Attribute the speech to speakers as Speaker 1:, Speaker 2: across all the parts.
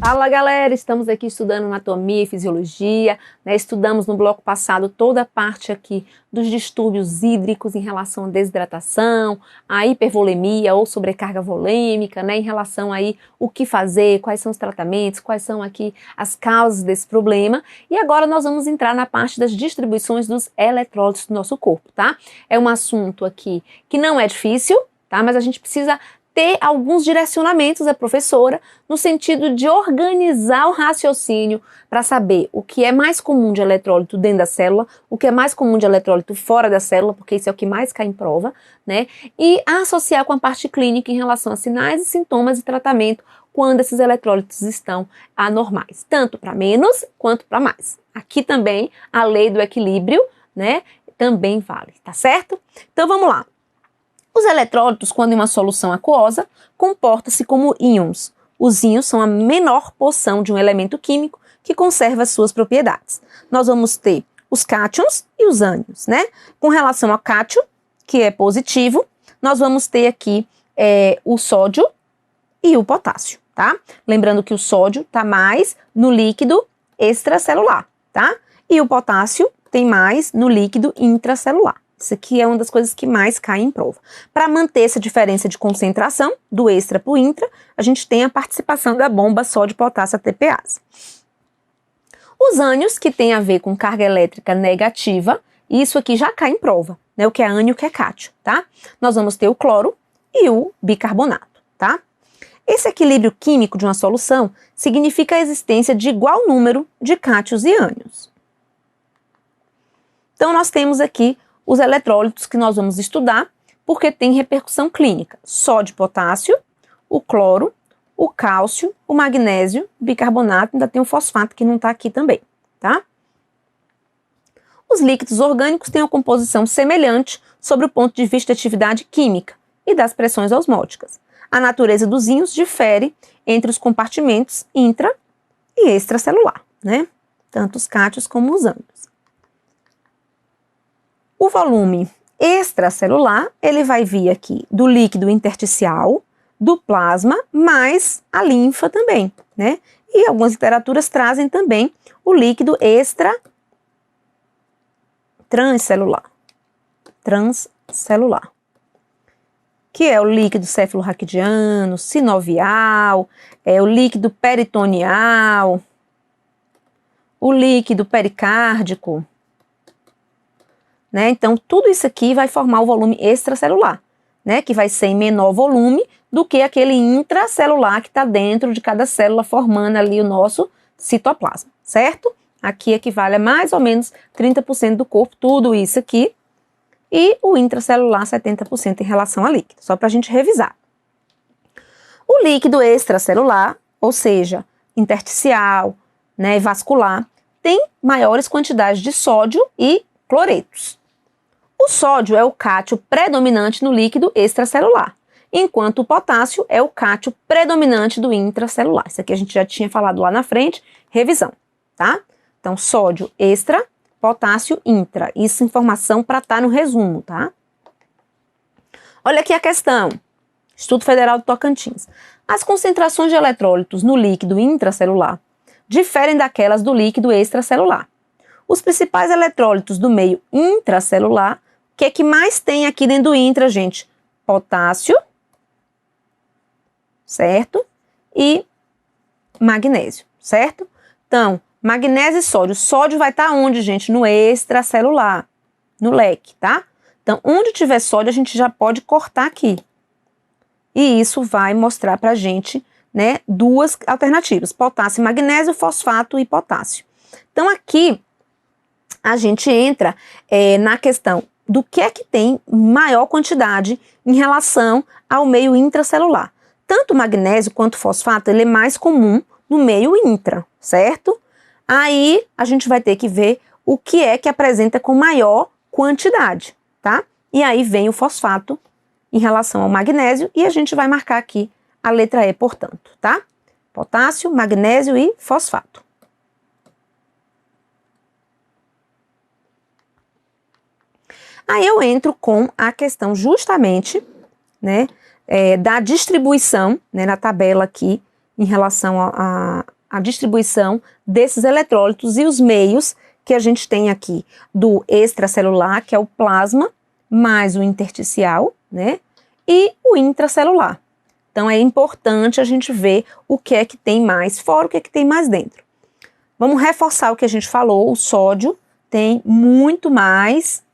Speaker 1: Fala galera, estamos aqui estudando anatomia e fisiologia, né? Estudamos no bloco passado toda a parte aqui dos distúrbios hídricos em relação à desidratação, à hipervolemia ou sobrecarga volêmica, né? Em relação aí o que fazer, quais são os tratamentos, quais são aqui as causas desse problema. E agora nós vamos entrar na parte das distribuições dos eletrólitos do nosso corpo, tá? É um assunto aqui que não é difícil, tá? Mas a gente precisa ter alguns direcionamentos da professora no sentido de organizar o raciocínio para saber o que é mais comum de eletrólito dentro da célula, o que é mais comum de eletrólito fora da célula, porque isso é o que mais cai em prova, né? E associar com a parte clínica em relação a sinais e sintomas de tratamento quando esses eletrólitos estão anormais, tanto para menos quanto para mais. Aqui também a lei do equilíbrio, né, também vale, tá certo? Então vamos lá. Os eletrólitos, quando em uma solução aquosa, comportam-se como íons. Os íons são a menor porção de um elemento químico que conserva suas propriedades. Nós vamos ter os cátions e os ânions, né? Com relação ao cátion, que é positivo, nós vamos ter aqui o sódio e o potássio, tá? Lembrando que o sódio está mais no líquido extracelular, tá? E o potássio tem mais no líquido intracelular. Isso aqui é uma das coisas que mais cai em prova. Para manter essa diferença de concentração, do extra para o intra, a gente tem a participação da bomba sódio-potássio ATPase. Os ânions, que tem a ver com carga elétrica negativa, isso aqui já cai em prova, né? O que é ânion e o que é cátion, tá? Nós vamos ter o cloro e o bicarbonato, tá? Esse equilíbrio químico de uma solução significa a existência de igual número de cátions e ânions. Então, nós temos aqui os eletrólitos que nós vamos estudar, porque tem repercussão clínica. Sódio, potássio, o cloro, o cálcio, o magnésio, o bicarbonato, ainda tem o fosfato que não está aqui também, tá? Os líquidos orgânicos têm uma composição semelhante sobre o ponto de vista de atividade química e das pressões osmóticas. A natureza dos íons difere entre os compartimentos intra e extracelular, né? Tanto os cátions como os ânions. O volume extracelular, ele vai vir aqui do líquido intersticial, do plasma, mais a linfa também, né? E algumas literaturas trazem também o líquido transcelular, que é o líquido cefalorraquidiano, sinovial, o líquido peritoneal, o líquido pericárdico, né? Então, tudo isso aqui vai formar o volume extracelular, né? Que vai ser em menor volume do que aquele intracelular que está dentro de cada célula, formando ali o nosso citoplasma, certo? Aqui equivale a mais ou menos 30% do corpo, tudo isso aqui, e o intracelular 70% em relação a líquido, só para a gente revisar. O líquido extracelular, ou seja, intersticial, né, vascular, tem maiores quantidades de sódio e cloretos. O sódio é o cátion predominante no líquido extracelular, enquanto o potássio é o cátion predominante do intracelular. Isso aqui a gente já tinha falado lá na frente, revisão, tá? Então, sódio extra, potássio intra. Isso é informação para estar no resumo, tá? Olha aqui a questão. Instituto Federal do Tocantins. As concentrações de eletrólitos no líquido intracelular diferem daquelas do líquido extracelular. Os principais eletrólitos do meio intracelular, o que é que mais tem aqui dentro do intra, gente? Potássio, certo? E magnésio, certo? Então, magnésio e sódio. O sódio vai estar onde, gente? No extracelular, no leque, tá? Então, onde tiver sódio, a gente já pode cortar aqui. E isso vai mostrar pra gente, né, duas alternativas. Potássio, magnésio, fosfato e potássio. Então, aqui a gente entra na questão do que é que tem maior quantidade em relação ao meio intracelular. Tanto o magnésio quanto o fosfato, ele é mais comum no meio intra, certo? Aí a gente vai ter que ver o que é que apresenta com maior quantidade, tá? E aí vem o fosfato em relação ao magnésio e a gente vai marcar aqui a letra E, portanto, tá? Potássio, magnésio e fosfato. Aí eu entro com a questão justamente, né, da distribuição, né, na tabela aqui, em relação à distribuição desses eletrólitos e os meios que a gente tem aqui do extracelular, que é o plasma, mais o intersticial, né? E o intracelular. Então é importante a gente ver o que é que tem mais fora, o que é que tem mais dentro. Vamos reforçar o que a gente falou, o sódio tem muito mais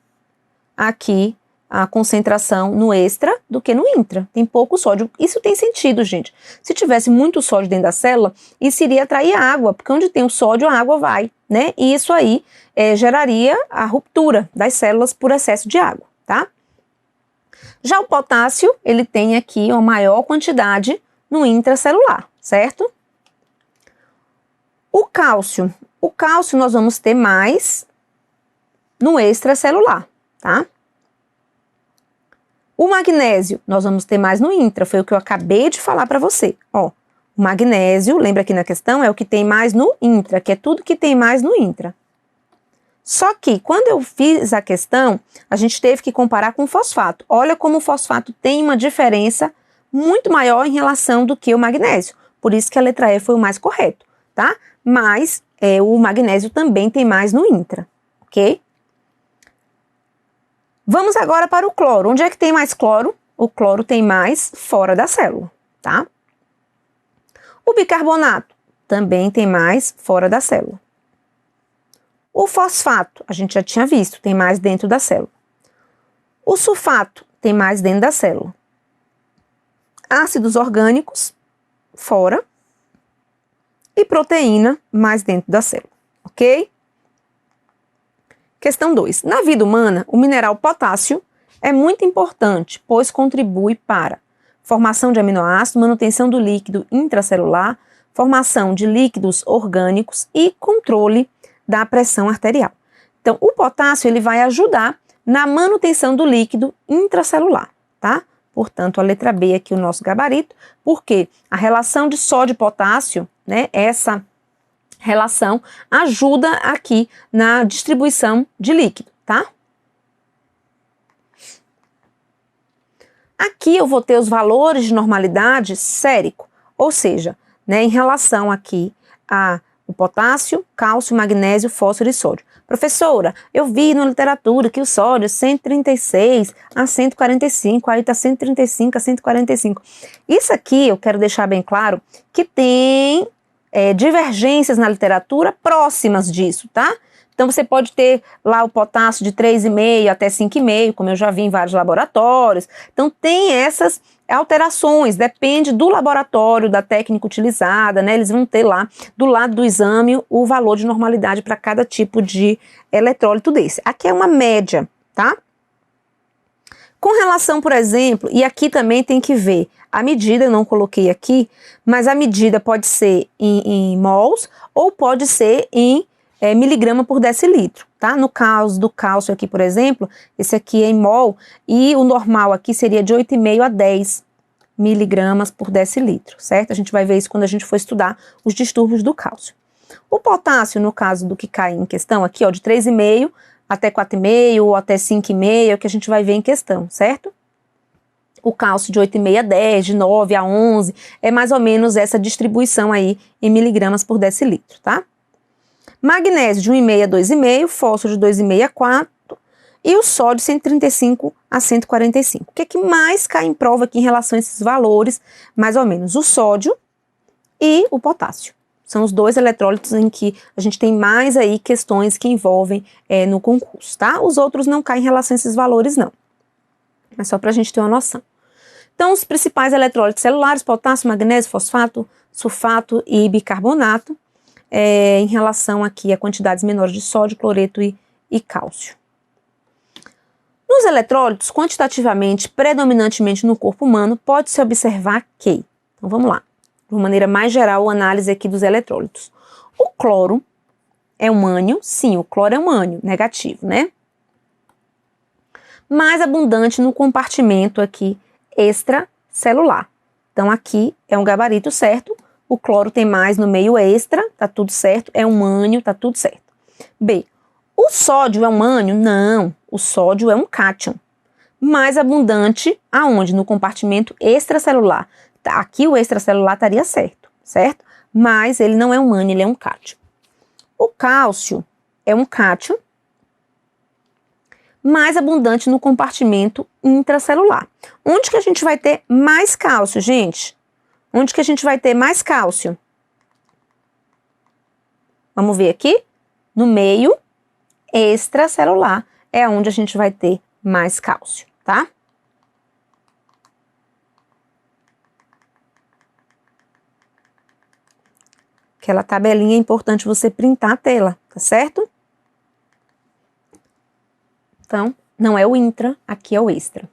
Speaker 1: aqui a concentração no extra do que no intra. Tem pouco sódio. Isso tem sentido, gente. Se tivesse muito sódio dentro da célula, isso iria atrair água, porque onde tem o sódio, a água vai, né? E isso aí geraria a ruptura das células por excesso de água, tá? Já o potássio, ele tem aqui uma maior quantidade no intracelular, certo? O cálcio nós vamos ter mais no extracelular, tá? O magnésio, nós vamos ter mais no intra, foi o que eu acabei de falar para você. Ó, o magnésio, lembra aqui na questão, é o que tem mais no intra, que é tudo que tem mais no intra. Só que, quando eu fiz a questão, a gente teve que comparar com o fosfato. Olha como o fosfato tem uma diferença muito maior em relação do que o magnésio. Por isso que a letra E foi o mais correto, tá? Mas o magnésio também tem mais no intra, ok? Vamos agora para o cloro. Onde é que tem mais cloro? O cloro tem mais fora da célula, tá? O bicarbonato também tem mais fora da célula. O fosfato, a gente já tinha visto, tem mais dentro da célula. O sulfato tem mais dentro da célula. Ácidos orgânicos, fora. E proteína, mais dentro da célula, ok? Questão 2. Na vida humana, o mineral potássio é muito importante, pois contribui para formação de aminoácidos, manutenção do líquido intracelular, formação de líquidos orgânicos e controle da pressão arterial. Então, o potássio ele vai ajudar na manutenção do líquido intracelular, tá? Portanto, a letra B aqui, o nosso gabarito, porque a relação de sódio e potássio, né, essa relação ajuda aqui na distribuição de líquido, tá? Aqui eu vou ter os valores de normalidade sérico, ou seja, né, em relação aqui a o potássio, cálcio, magnésio, fósforo e sódio. Professora, eu vi na literatura que o sódio é 136 a 145, aí está 135 a 145. Isso aqui eu quero deixar bem claro que tem divergências na literatura próximas disso, tá? Então você pode ter lá o potássio de 3,5 até 5,5, como eu já vi em vários laboratórios. Então tem essas alterações, depende do laboratório, da técnica utilizada, né? Eles vão ter lá, do lado do exame, o valor de normalidade para cada tipo de eletrólito desse. Aqui é uma média, tá? Com relação, por exemplo, e aqui também tem que ver a medida, eu não coloquei aqui, mas a medida pode ser em mols ou pode ser em miligrama por decilitro, tá? No caso do cálcio aqui, por exemplo, esse aqui é em mol e o normal aqui seria de 8,5 a 10 miligramas por decilitro, certo? A gente vai ver isso quando a gente for estudar os distúrbios do cálcio. O potássio, no caso do que cai em questão aqui, ó, de 3,5 até 4,5 ou até 5,5 é o que a gente vai ver em questão, certo? O cálcio de 8,5 a 10, de 9 a 11, é mais ou menos essa distribuição aí em miligramas por decilitro, tá? Magnésio de 1,5 a 2,5, fósforo de 2,5 a 4 e o sódio 135 a 145. O que é que mais cai em prova aqui em relação a esses valores? Mais ou menos o sódio e o potássio. São os dois eletrólitos em que a gente tem mais aí questões que envolvem no concurso, tá? Os outros não caem em relação a esses valores, não. Mas só para a gente ter uma noção. Então, os principais eletrólitos celulares, potássio, magnésio, fosfato, sulfato e bicarbonato, em relação aqui a quantidades menores de sódio, cloreto e cálcio. Nos eletrólitos, quantitativamente, predominantemente no corpo humano, pode-se observar que, então vamos lá, de uma maneira mais geral, a análise aqui dos eletrólitos. O cloro é um ânion, sim, o cloro é um ânion, negativo, né? Mais abundante no compartimento aqui extracelular. Então aqui é um gabarito certo, o cloro tem mais no meio extra, tá tudo certo, é um ânion, tá tudo certo. B, o sódio é um ânion? Não, o sódio é um cátion. Mais abundante aonde? No compartimento extracelular. Aqui o extracelular estaria certo, certo? Mas ele não é um ânion, ele é um cátion. O cálcio é um cátion mais abundante no compartimento intracelular. Onde que a gente vai ter mais cálcio, gente? Onde que a gente vai ter mais cálcio? Vamos ver aqui? No meio extracelular é onde a gente vai ter mais cálcio, tá? Aquela tabelinha é importante você printar a tela, tá certo? Então, não é o intra, aqui é o extra.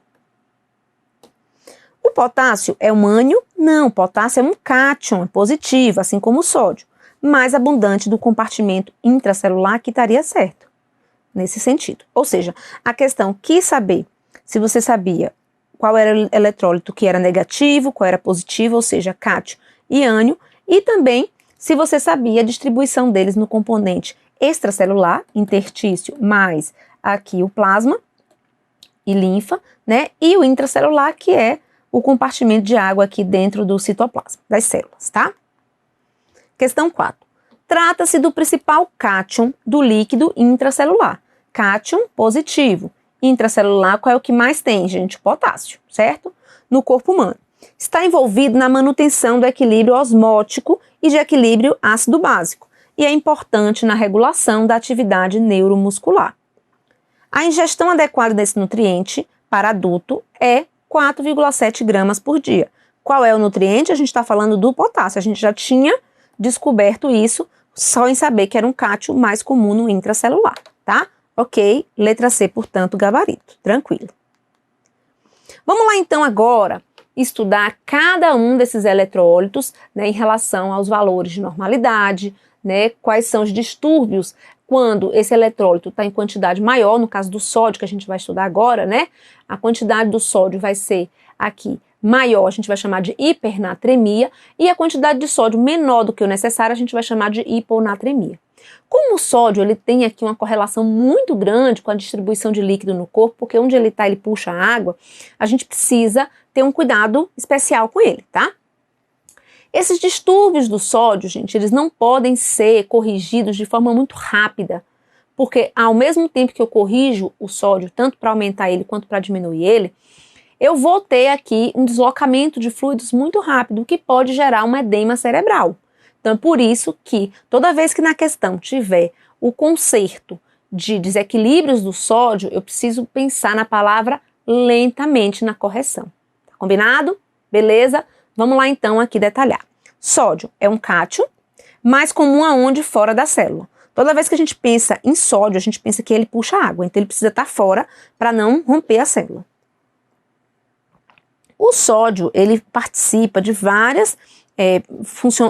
Speaker 1: O potássio é um ânion? Não, o potássio é um cátion, é positivo, assim como o sódio, mais abundante do compartimento intracelular, que estaria certo, nesse sentido. Ou seja, a questão quis saber se você sabia qual era o eletrólito que era negativo, qual era positivo, ou seja, cátion e ânion, e também se você sabia a distribuição deles no componente extracelular, interstício, mais aqui o plasma e linfa, né? E o intracelular, que é o compartimento de água aqui dentro do citoplasma, das células, tá? Questão 4. Trata-se do principal cátion do líquido intracelular. Cátion positivo. Intracelular, qual é o que mais tem, gente? Potássio, certo? No corpo humano. Está envolvido na manutenção do equilíbrio osmótico e de equilíbrio ácido-básico e é importante na regulação da atividade neuromuscular. A ingestão adequada desse nutriente para adulto é 4,7 gramas por dia. Qual é o nutriente? A gente está falando do potássio. A gente já tinha descoberto isso só em saber que era um cátion mais comum no intracelular, tá? Ok, letra C, portanto, gabarito. Tranquilo. Vamos lá então agora estudar cada um desses eletrólitos, né, em relação aos valores de normalidade, né, quais são os distúrbios quando esse eletrólito está em quantidade maior, no caso do sódio, que a gente vai estudar agora, né, a quantidade do sódio vai ser aqui maior, a gente vai chamar de hipernatremia, e a quantidade de sódio menor do que o necessário, a gente vai chamar de hiponatremia. Como o sódio ele tem aqui uma correlação muito grande com a distribuição de líquido no corpo, porque onde ele está ele puxa água, a gente precisa ter um cuidado especial com ele, tá? Esses distúrbios do sódio, gente, eles não podem ser corrigidos de forma muito rápida, porque ao mesmo tempo que eu corrijo o sódio, tanto para aumentar ele quanto para diminuir ele, eu vou ter aqui um deslocamento de fluidos muito rápido, que pode gerar um edema cerebral. Então é por isso que toda vez que na questão tiver o conserto de desequilíbrios do sódio, eu preciso pensar na palavra lentamente na correção. Tá combinado? Beleza? Vamos lá então aqui detalhar. Sódio é um cátion, mais comum aonde? Fora da célula. Toda vez que a gente pensa em sódio, a gente pensa que ele puxa água, então ele precisa estar fora para não romper a célula. O sódio, ele participa de várias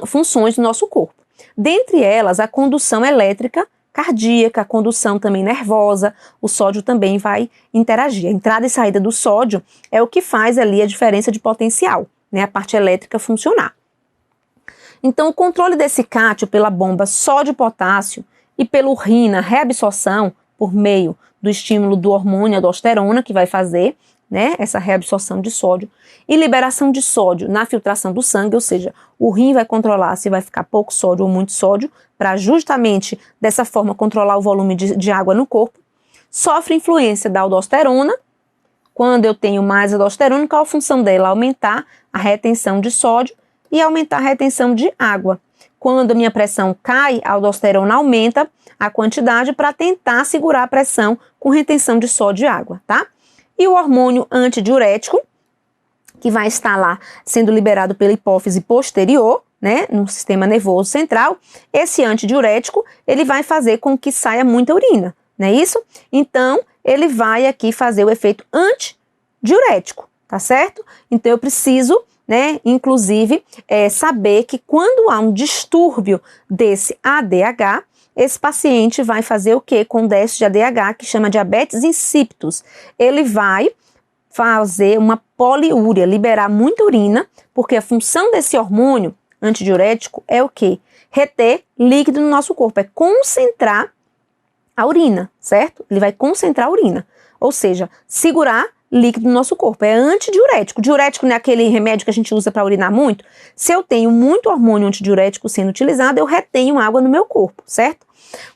Speaker 1: funções do nosso corpo. Dentre elas, a condução elétrica cardíaca, a condução também nervosa, o sódio também vai interagir. A entrada e saída do sódio é o que faz ali a diferença de potencial, né, a parte elétrica funcionar. Então, o controle desse cátion pela bomba sódio-potássio e pelo rim na reabsorção por meio do estímulo do hormônio aldosterona, que vai fazer, né, essa reabsorção de sódio, e liberação de sódio na filtração do sangue, ou seja, o rim vai controlar se vai ficar pouco sódio ou muito sódio, para justamente dessa forma controlar o volume de água no corpo. Sofre influência da aldosterona. Quando eu tenho mais aldosterona, qual a função dela? Aumentar a retenção de sódio e aumentar a retenção de água. Quando a minha pressão cai, a aldosterona aumenta a quantidade para tentar segurar a pressão com retenção de sódio e água, tá? E o hormônio antidiurético, que vai estar lá sendo liberado pela hipófise posterior, né, no sistema nervoso central, esse antidiurético, ele vai fazer com que saia muita urina, não é isso? Então, ele vai aqui fazer o efeito antidiurético, tá certo? Então, eu preciso, né, inclusive, saber que quando há um distúrbio desse ADH, esse paciente vai fazer o que com déficit de ADH, que chama diabetes insípidos? Ele vai fazer uma poliúria, liberar muita urina, porque a função desse hormônio antidiurético é o quê? Reter líquido no nosso corpo, é concentrar a urina, certo? Ele vai concentrar a urina, ou seja, segurar líquido no nosso corpo, é antidiurético. Diurético não é aquele remédio que a gente usa para urinar muito? Se eu tenho muito hormônio antidiurético sendo utilizado, eu retenho água no meu corpo, certo?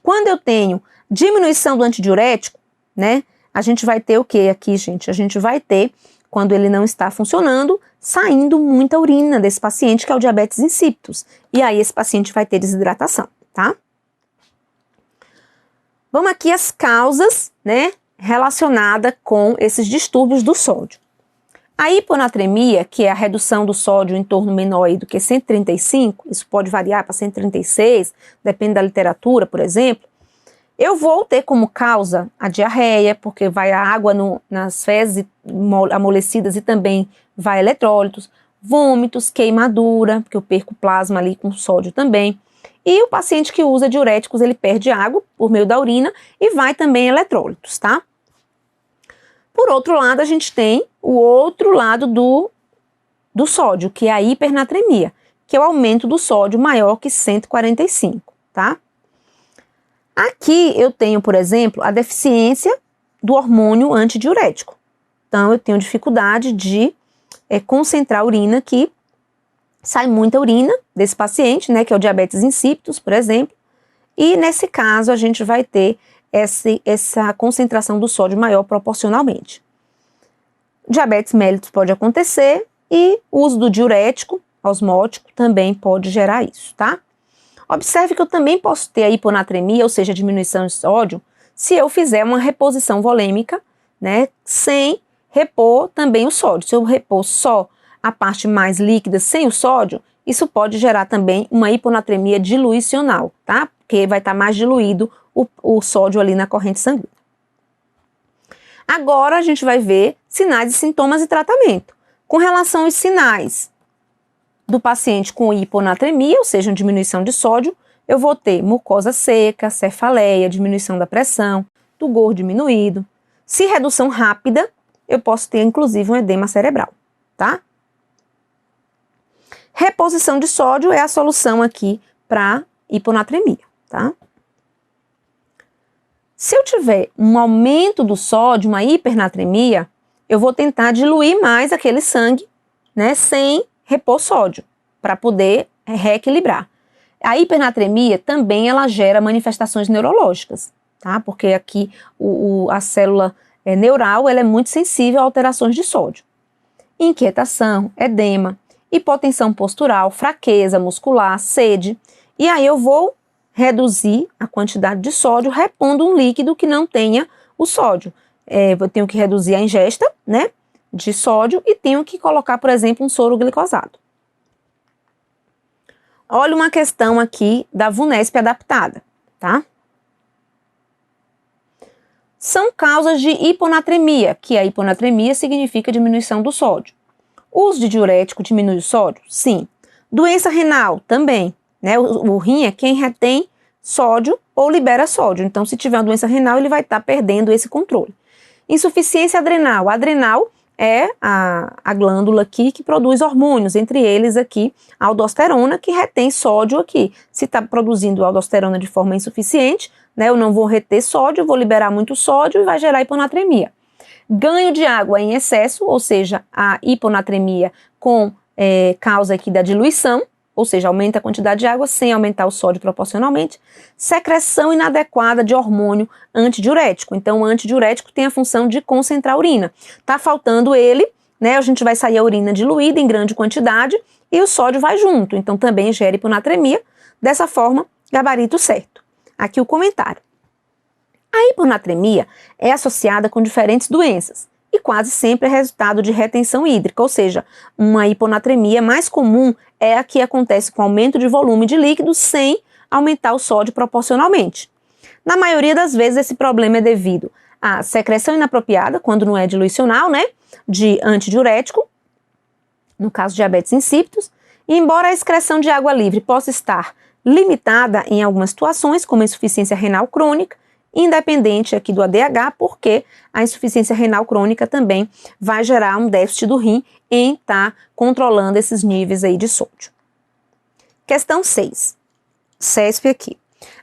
Speaker 1: Quando eu tenho diminuição do antidiurético, né, a gente vai ter o que aqui, gente? A gente vai ter, quando ele não está funcionando, saindo muita urina desse paciente, que é o diabetes insípidos. E aí esse paciente vai ter desidratação, tá? Vamos aqui as causas, né, relacionada com esses distúrbios do sódio. A hiponatremia, que é a redução do sódio em torno menor aí do que 135, isso pode variar para 136, depende da literatura, por exemplo, eu vou ter como causa a diarreia, porque vai a água nas fezes amolecidas e também vai eletrólitos, vômitos, queimadura, porque eu perco plasma ali com sódio também. E o paciente que usa diuréticos, ele perde água por meio da urina e vai também eletrólitos, tá? Por outro lado, a gente tem o outro lado do sódio, que é a hipernatremia, que é o aumento do sódio maior que 145, tá? Aqui eu tenho, por exemplo, a deficiência do hormônio antidiurético. Então, eu tenho dificuldade de concentrar a urina aqui. Sai muita urina desse paciente, né, que é o diabetes insípidos, por exemplo. E nesse caso, a gente vai ter essa concentração do sódio maior proporcionalmente. Diabetes mellitus pode acontecer e o uso do diurético osmótico também pode gerar isso, tá? Observe que eu também posso ter a hiponatremia, ou seja, a diminuição de sódio, se eu fizer uma reposição volêmica, né, sem repor também o sódio. Se eu repor só a parte mais líquida sem o sódio, isso pode gerar também uma hiponatremia diluicional, tá? Porque vai estar mais diluído o sódio ali na corrente sanguínea. Agora a gente vai ver sinais e sintomas e tratamento. Com relação aos sinais do paciente com hiponatremia, ou seja, diminuição de sódio, eu vou ter mucosa seca, cefaleia, diminuição da pressão, tugor diminuído. Se redução rápida, eu posso ter inclusive um edema cerebral, tá? Reposição de sódio é a solução aqui para hiponatremia, tá? Se eu tiver um aumento do sódio, uma hipernatremia, eu vou tentar diluir mais aquele sangue, né, sem repor sódio, para poder reequilibrar. A hipernatremia também ela gera manifestações neurológicas, tá? Porque aqui a célula neural ela é muito sensível a alterações de sódio. Inquietação, edema, hipotensão postural, fraqueza muscular, sede. E aí eu vou reduzir a quantidade de sódio repondo um líquido que não tenha o sódio. Eu tenho que reduzir a ingesta, né, de sódio e tenho que colocar, por exemplo, um soro glicosado. Olha uma questão aqui da VUNESP adaptada, tá? São causas de hiponatremia, que a hiponatremia significa diminuição do sódio. O uso de diurético diminui o sódio? Sim. Doença renal? Também. Né? O rim é quem retém sódio ou libera sódio. Então, se tiver uma doença renal, ele vai estar perdendo esse controle. Insuficiência adrenal. A adrenal é a glândula aqui que produz hormônios, entre eles aqui a aldosterona, que retém sódio aqui. Se está produzindo aldosterona de forma insuficiente, né, eu não vou reter sódio, vou liberar muito sódio e vai gerar hiponatremia. Ganho de água em excesso, ou seja, a hiponatremia com causa aqui da diluição, ou seja, aumenta a quantidade de água sem aumentar o sódio proporcionalmente. Secreção inadequada de hormônio antidiurético. Então, o antidiurético tem a função de concentrar a urina. Tá faltando ele, né? A gente vai sair a urina diluída em grande quantidade e o sódio vai junto. Então, também gera hiponatremia. Dessa forma, gabarito certo. Aqui o comentário. A hiponatremia é associada com diferentes doenças e quase sempre é resultado de retenção hídrica, ou seja, uma hiponatremia mais comum é a que acontece com aumento de volume de líquido sem aumentar o sódio proporcionalmente. Na maioria das vezes esse problema é devido à secreção inapropriada, quando não é diluicional, né, de antidiurético, no caso diabetes insípidos, e embora a excreção de água livre possa estar limitada em algumas situações, como a insuficiência renal crônica, independente aqui do ADH, porque a insuficiência renal crônica também vai gerar um déficit do rim em estar controlando esses níveis aí de sódio. Questão 6. CESP aqui.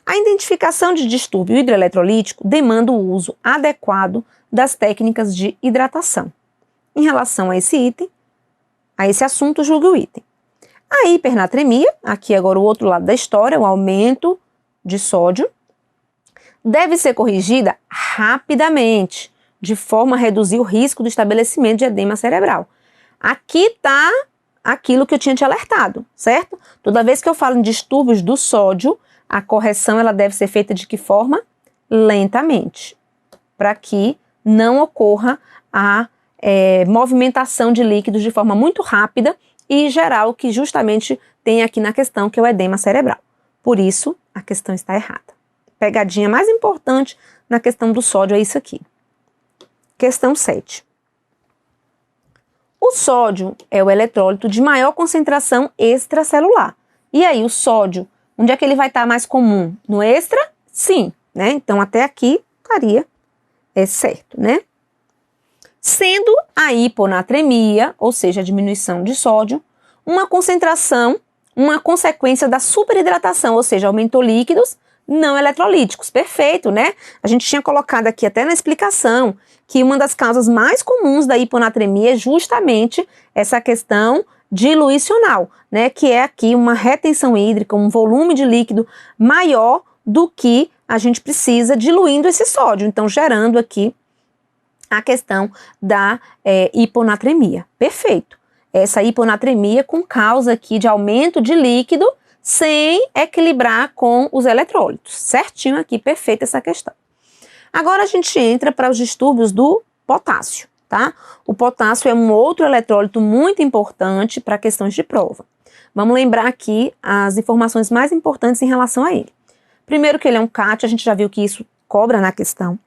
Speaker 1: A identificação de distúrbio hidroeletrolítico demanda o uso adequado das técnicas de hidratação, em relação a esse item, a esse assunto, julgue o item. A hipernatremia, aqui agora o outro lado da história, o aumento de sódio, deve ser corrigida rapidamente, de forma a reduzir o risco do estabelecimento de edema cerebral. Aqui está aquilo que eu tinha te alertado, certo? Toda vez que eu falo em distúrbios do sódio, a correção ela deve ser feita de que forma? Lentamente, para que não ocorra a movimentação de líquidos de forma muito rápida e gerar o que justamente tem aqui na questão, que é o edema cerebral. Por isso, a questão está errada. Pegadinha mais importante na questão do sódio é isso aqui. Questão 7. O sódio é o eletrólito de maior concentração extracelular. E aí, o sódio, onde é que ele vai estar mais comum? No extra? Sim, né? Então, até aqui estaria certo, né? Sendo a hiponatremia, ou seja, a diminuição de sódio, uma concentração, uma consequência da superidratação, ou seja, aumentou líquidos não eletrolíticos. Perfeito, né? A gente tinha colocado aqui até na explicação que uma das causas mais comuns da hiponatremia é justamente essa questão diluicional, né? Que é aqui uma retenção hídrica, um volume de líquido maior do que a gente precisa diluindo esse sódio, então gerando aqui a questão da hiponatremia. Perfeito. Essa hiponatremia com causa aqui de aumento de líquido sem equilibrar com os eletrólitos. Certinho aqui, perfeita essa questão. Agora a gente entra para os distúrbios do potássio, tá? O potássio é um outro eletrólito muito importante para questões de prova. Vamos lembrar aqui as informações mais importantes em relação a ele. Primeiro que ele é um cátion, a gente já viu que isso cobra na questão.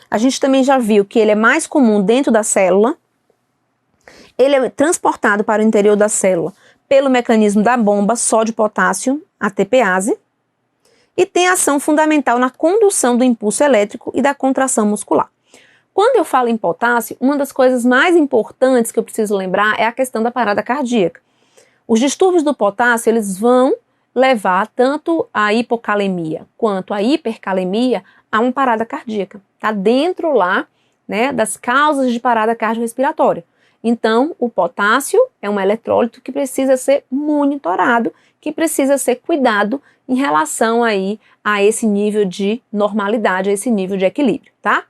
Speaker 1: A gente também já viu que ele é mais comum dentro da célula. Ele é transportado para o interior da célula pelo mecanismo da bomba sódio-potássio, ATPase, e tem ação fundamental na condução do impulso elétrico e da contração muscular. Quando eu falo em potássio, uma das coisas mais importantes que eu preciso lembrar é a questão da parada cardíaca. Os distúrbios do potássio, eles vão levar tanto a hipocalemia quanto a hipercalemia a uma parada cardíaca. Está dentro lá, né, das causas de parada cardiorrespiratória. Então, o potássio é um eletrólito que precisa ser monitorado, que precisa ser cuidado em relação aí a esse nível de normalidade, a esse nível de equilíbrio, tá?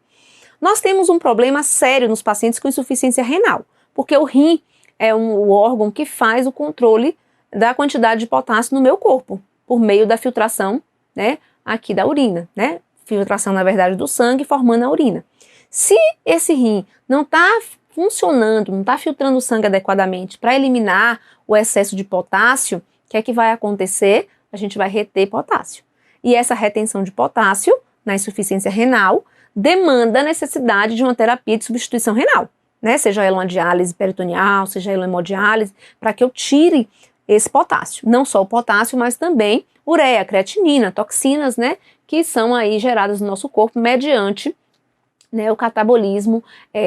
Speaker 1: Nós temos um problema sério nos pacientes com insuficiência renal, porque o rim é o órgão que faz o controle da quantidade de potássio no meu corpo, por meio da filtração, né, aqui da urina, né? Filtração, na verdade, do sangue formando a urina. Se esse rim não está funcionando, não está filtrando o sangue adequadamente para eliminar o excesso de potássio, o que é que vai acontecer? A gente vai reter potássio. E essa retenção de potássio, na insuficiência renal, demanda a necessidade de uma terapia de substituição renal, né? Seja ela uma diálise peritoneal, seja ela uma hemodiálise, para que eu tire esse potássio. Não só o potássio, mas também ureia, creatinina, toxinas, né? Que são aí geradas no nosso corpo mediante, né, o catabolismo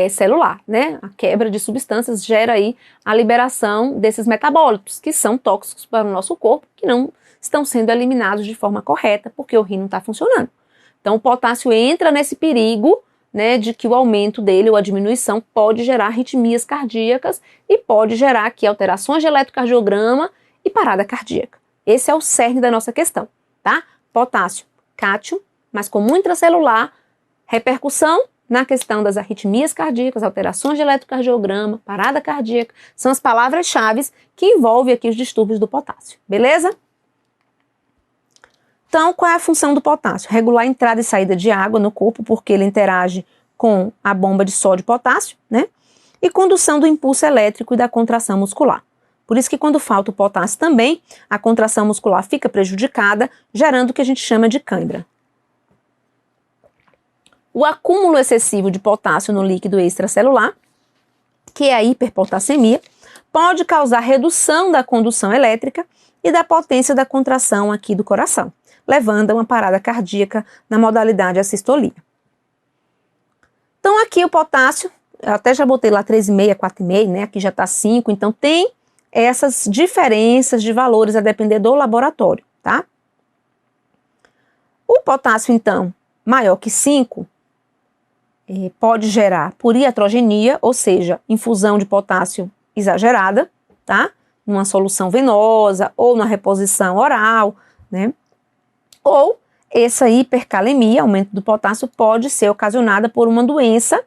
Speaker 1: celular, né? A quebra de substâncias gera aí a liberação desses metabólitos, que são tóxicos para o nosso corpo, que não estão sendo eliminados de forma correta, porque o rim não está funcionando. Então, o potássio entra nesse perigo, né, de que o aumento dele ou a diminuição pode gerar arritmias cardíacas e pode gerar aqui alterações de eletrocardiograma e parada cardíaca. Esse é o cerne da nossa questão, tá? Potássio, cátion, mas comum intracelular, repercussão na questão das arritmias cardíacas, alterações de eletrocardiograma, parada cardíaca, são as palavras-chave que envolvem aqui os distúrbios do potássio, beleza? Então, qual é a função do potássio? Regular a entrada e saída de água no corpo, porque ele interage com a bomba de sódio e potássio, né? E condução do impulso elétrico e da contração muscular. Por isso que quando falta o potássio também, a contração muscular fica prejudicada, gerando o que a gente chama de cãibra. O acúmulo excessivo de potássio no líquido extracelular, que é a hiperpotassemia, pode causar redução da condução elétrica e da potência da contração aqui do coração, levando a uma parada cardíaca na modalidade assistolia. Então aqui o potássio, eu até já botei lá 3,5, 4,5, né? Aqui já está 5, então tem essas diferenças de valores a depender do laboratório, tá? O potássio, então, maior que 5, pode gerar por iatrogenia, ou seja, infusão de potássio exagerada, tá? Numa solução venosa ou na reposição oral, né? Ou essa hipercalemia, aumento do potássio, pode ser ocasionada por uma doença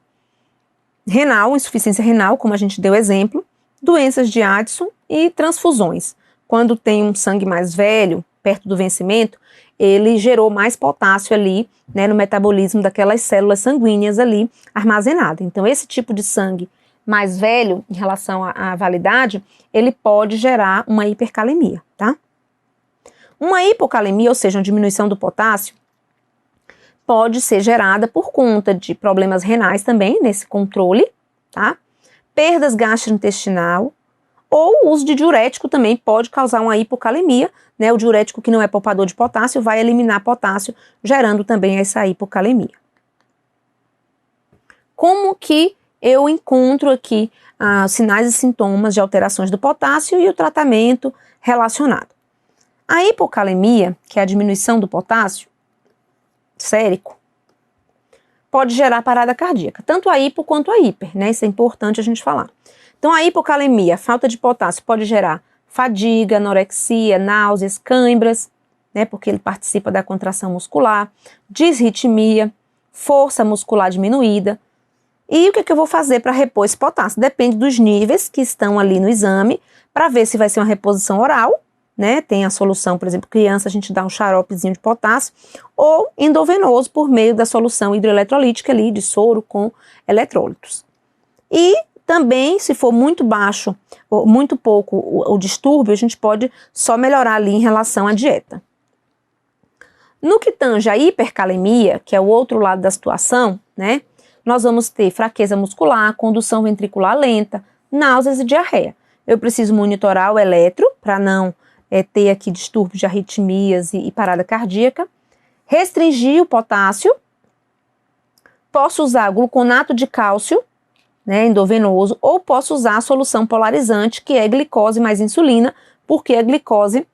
Speaker 1: renal, insuficiência renal, como a gente deu exemplo, doenças de Addison e transfusões. Quando tem um sangue mais velho, perto do vencimento, ele gerou mais potássio ali, né, no metabolismo daquelas células sanguíneas ali armazenadas. Então, esse tipo de sangue mais velho, em relação à validade, ele pode gerar uma hipercalemia, tá? Uma hipocalemia, ou seja, uma diminuição do potássio, pode ser gerada por conta de problemas renais também, nesse controle, tá? Perdas gastrointestinal, ou o uso de diurético também pode causar uma hipocalemia, né? O diurético que não é poupador de potássio vai eliminar potássio, gerando também essa hipocalemia. Como que eu encontro aqui sinais e sintomas de alterações do potássio e o tratamento relacionado? A hipocalemia, que é a diminuição do potássio sérico, pode gerar parada cardíaca, tanto a hipo quanto a hiper, né? Isso é importante a gente falar. Então, a hipocalemia, falta de potássio, pode gerar fadiga, anorexia, náuseas, cãibras, né? Porque ele participa da contração muscular, disritmia, força muscular diminuída. E o que eu vou fazer para repor esse potássio? Depende dos níveis que estão ali no exame, para ver se vai ser uma reposição oral, né? Tem a solução, por exemplo, criança, a gente dá um xaropezinho de potássio, ou endovenoso por meio da solução hidroeletrolítica ali, de soro com eletrólitos. E também, se for muito baixo, ou muito pouco o distúrbio, a gente pode só melhorar ali em relação à dieta. No que tange a hipercalemia, que é o outro lado da situação, né? Nós vamos ter fraqueza muscular, condução ventricular lenta, náuseas e diarreia. Eu preciso monitorar o eletro para não ter aqui distúrbios de arritmias e parada cardíaca. Restringir o potássio. Posso usar gluconato de cálcio, né, endovenoso, ou posso usar a solução polarizante, que é glicose mais insulina, porque a glicose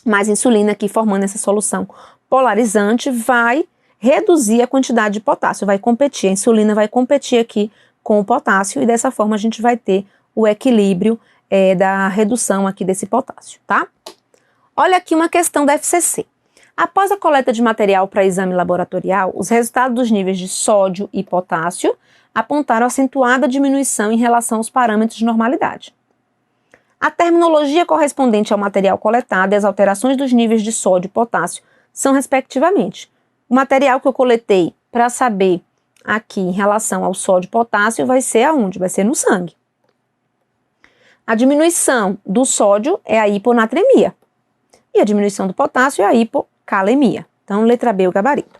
Speaker 1: mais insulina aqui formando essa solução polarizante vai reduzir a quantidade de potássio, vai competir, a insulina vai competir aqui com o potássio e dessa forma a gente vai ter o equilíbrio da redução aqui desse potássio, tá? Olha aqui uma questão da FCC. Após a coleta de material para exame laboratorial, os resultados dos níveis de sódio e potássio apontaram acentuada diminuição em relação aos parâmetros de normalidade. A terminologia correspondente ao material coletado e as alterações dos níveis de sódio e potássio são, respectivamente, o material que eu coletei para saber aqui em relação ao sódio e potássio vai ser aonde? Vai ser no sangue. A diminuição do sódio é a hiponatremia e a diminuição do potássio é a hipocalemia. Então, letra B, o gabarito.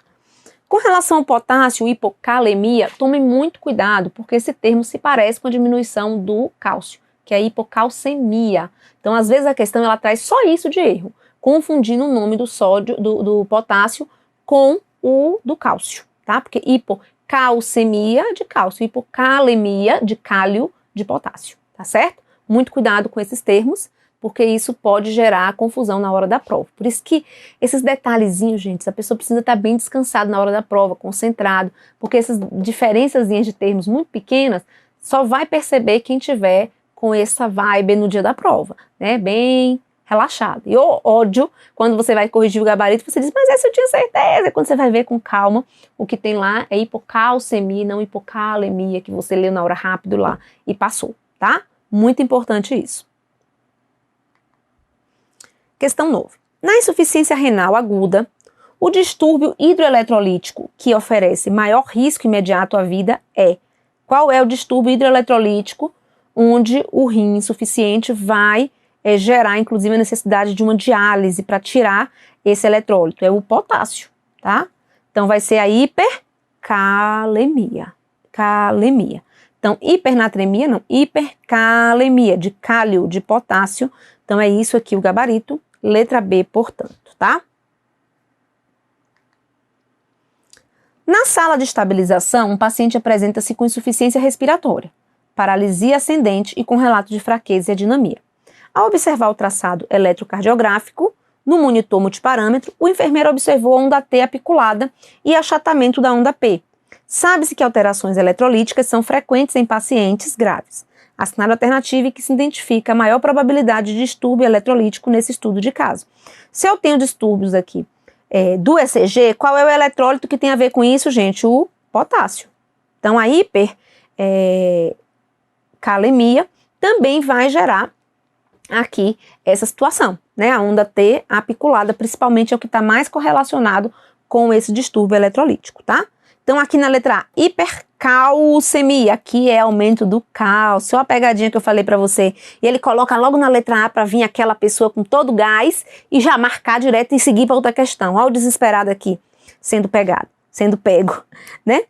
Speaker 1: Com relação ao potássio, hipocalemia, tomem muito cuidado, porque esse termo se parece com a diminuição do cálcio, que é a hipocalcemia. Então, às vezes a questão ela traz só isso de erro, confundindo o nome do sódio, do potássio com o do cálcio, tá? Porque hipocalcemia de cálcio, hipocalemia de cálio de potássio, tá certo? Muito cuidado com esses termos, porque isso pode gerar confusão na hora da prova. Por isso que esses detalhezinhos, gente, a pessoa precisa estar bem descansada na hora da prova, concentrado, porque essas diferençazinhas de termos muito pequenas só vai perceber quem tiver com essa vibe no dia da prova, né? Bem relaxado. E eu ódio quando você vai corrigir o gabarito, você diz, mas essa eu tinha certeza. Quando você vai ver com calma, o que tem lá é hipocalcemia, não hipocalemia, que você leu na hora rápido lá e passou, tá? Muito importante isso. Questão 9. Na insuficiência renal aguda, o distúrbio hidroeletrolítico que oferece maior risco imediato à vida é: qual é o distúrbio hidroeletrolítico onde o rim insuficiente vai gerar, inclusive, a necessidade de uma diálise para tirar esse eletrólito? É o potássio, tá? Então, vai ser a hipercalemia. Calemia. Então, hipernatremia, não, hipercalemia, de cálio, de potássio. Então, é isso aqui o gabarito. Letra B, portanto, tá? Na sala de estabilização, um paciente apresenta-se com insuficiência respiratória, paralisia ascendente e com relato de fraqueza e adinamia. Ao observar o traçado eletrocardiográfico, no monitor multiparâmetro, o enfermeiro observou a onda T apiculada e achatamento da onda P, Sabe-se que alterações eletrolíticas são frequentes em pacientes graves. Assinale a alternativa que se identifica a maior probabilidade de distúrbio eletrolítico nesse estudo de caso. Se eu tenho distúrbios aqui do ECG, qual é o eletrólito que tem a ver com isso, gente? O potássio. Então, a hipercalemia também vai gerar aqui essa situação, né? A onda T apiculada, principalmente, é o que está mais correlacionado com esse distúrbio eletrolítico, tá? Então, aqui na letra A, hipercalcemia, aqui é aumento do cálcio. Olha a pegadinha que eu falei para você. E ele coloca logo na letra A para vir aquela pessoa com todo o gás e já marcar direto e seguir para outra questão. Olha o desesperado aqui, sendo pego, né?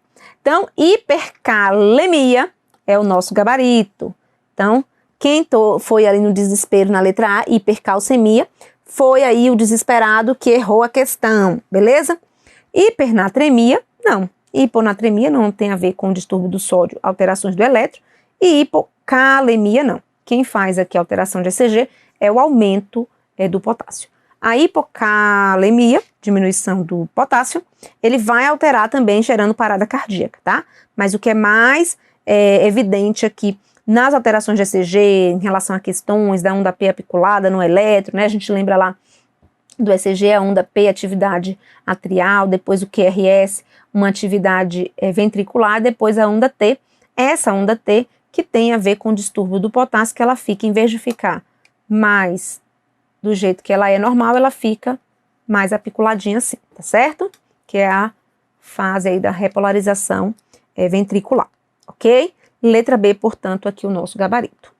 Speaker 1: Então, hipercalemia é o nosso gabarito. Então, quem foi ali no desespero na letra A, hipercalcemia, foi aí o desesperado que errou a questão, beleza? Hipernatremia, não. Hiponatremia não tem a ver com o distúrbio do sódio, alterações do elétron. E hipocalemia, não. Quem faz aqui a alteração de ECG é o aumento do potássio. A hipocalemia, diminuição do potássio, ele vai alterar também gerando parada cardíaca, tá? Mas o que é mais evidente aqui nas alterações de ECG, em relação a questões da onda P apiculada no elétron, né? A gente lembra lá do ECG, a onda P, atividade atrial, depois o QRS, uma atividade ventricular, depois a onda T, essa onda T que tem a ver com o distúrbio do potássio, que ela fica, em vez de ficar mais do jeito que ela é normal, ela fica mais apiculadinha assim, tá certo? Que é a fase aí da repolarização ventricular, ok? Letra B, portanto, aqui o nosso gabarito.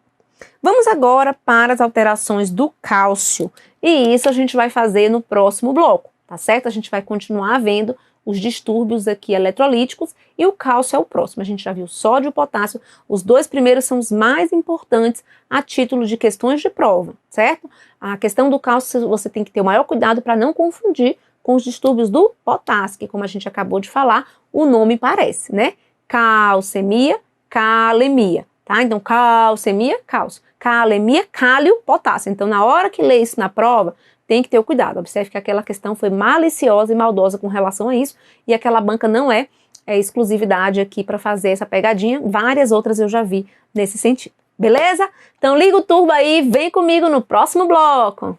Speaker 1: Vamos agora para as alterações do cálcio, e isso a gente vai fazer no próximo bloco, tá certo? A gente vai continuar vendo os distúrbios aqui eletrolíticos e o cálcio é o próximo. A gente já viu sódio e o potássio, os dois primeiros são os mais importantes a título de questões de prova, certo? A questão do cálcio você tem que ter o maior cuidado para não confundir com os distúrbios do potássio, que como a gente acabou de falar, o nome parece, né? Calcemia, calemia, tá? Então, calcemia, cálcio. Calemia, cálio, potássio. Então, na hora que lê isso na prova, tem que ter o cuidado. Observe que aquela questão foi maliciosa e maldosa com relação a isso, e aquela banca não é exclusividade aqui para fazer essa pegadinha. Várias outras eu já vi nesse sentido. Beleza? Então, liga o turbo aí, vem comigo no próximo bloco.